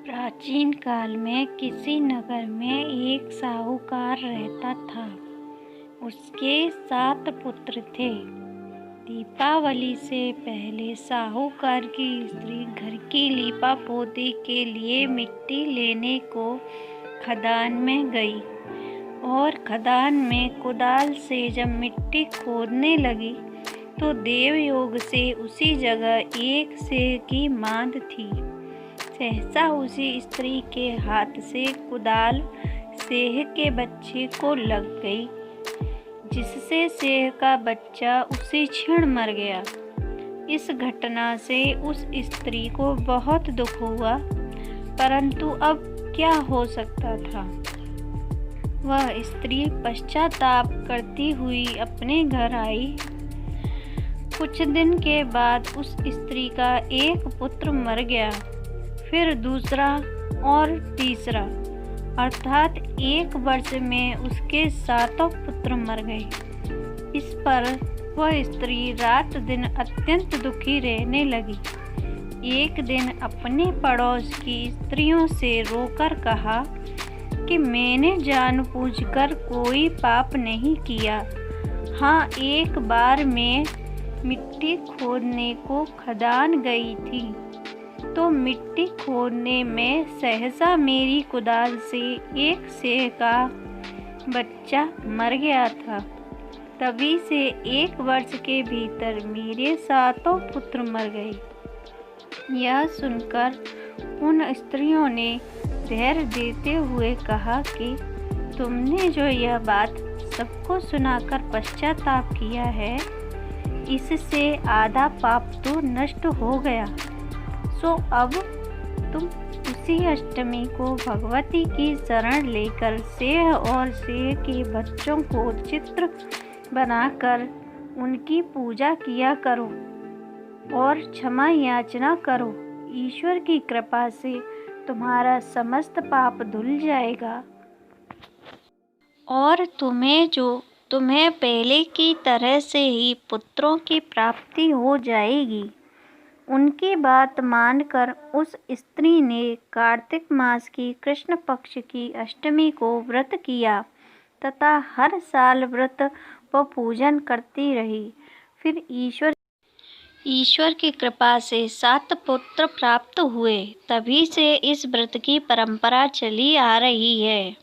प्राचीन काल में किसी नगर में एक साहूकार रहता था। उसके 7 पुत्र थे। दीपावली से पहले साहूकार की स्त्री घर की लीपा पोती के लिए मिट्टी लेने को खदान में गई और खदान में कुदाल से जब मिट्टी खोदने लगी तो देवयोग से उसी जगह एक सेह की मांद थी। सहसा उसी स्त्री के हाथ से कुदाल सेह के बच्चे को लग गई, जिससे सेह का बच्चा उसी क्षण मर गया। इस घटना से उस स्त्री को बहुत दुख हुआ, परंतु अब क्या हो सकता था। वह स्त्री पश्चाताप करती हुई अपने घर आई। कुछ दिन के बाद उस स्त्री का एक पुत्र मर गया, फिर दूसरा और तीसरा, अर्थात 1 वर्ष में उसके 7 पुत्र मर गए। इस पर वह स्त्री रात दिन अत्यंत दुखी रहने लगी। एक दिन अपने पड़ोस की स्त्रियों से रोकर कहा कि मैंने जानबूझकर कोई पाप नहीं किया। हाँ, एक बार मैं मिट्टी खोदने को खदान गई थी तो मिट्टी खोदने में सहसा मेरी कुदाल से एक सेह का बच्चा मर गया था। तभी से 1 वर्ष के भीतर मेरे 7 पुत्र मर गए। यह सुनकर उन स्त्रियों ने धैर्य देते हुए कहा कि तुमने जो यह बात सबको सुनाकर पश्चाताप किया है, इससे आधा पाप तो नष्ट हो गया। सो अब तुम उसी अष्टमी को भगवती की शरण लेकर सेह और सेह के बच्चों को चित्र बनाकर उनकी पूजा किया करो और क्षमा याचना करो। ईश्वर की कृपा से तुम्हारा समस्त पाप धुल जाएगा और तुम्हें पहले की तरह से ही पुत्रों की प्राप्ति हो जाएगी। उनकी बात मानकर उस स्त्री ने कार्तिक मास की कृष्ण पक्ष की अष्टमी को व्रत किया तथा हर साल व्रत व पूजन करती रही। फिर ईश्वर की कृपा से 7 पुत्र प्राप्त हुए। तभी से इस व्रत की परंपरा चली आ रही है।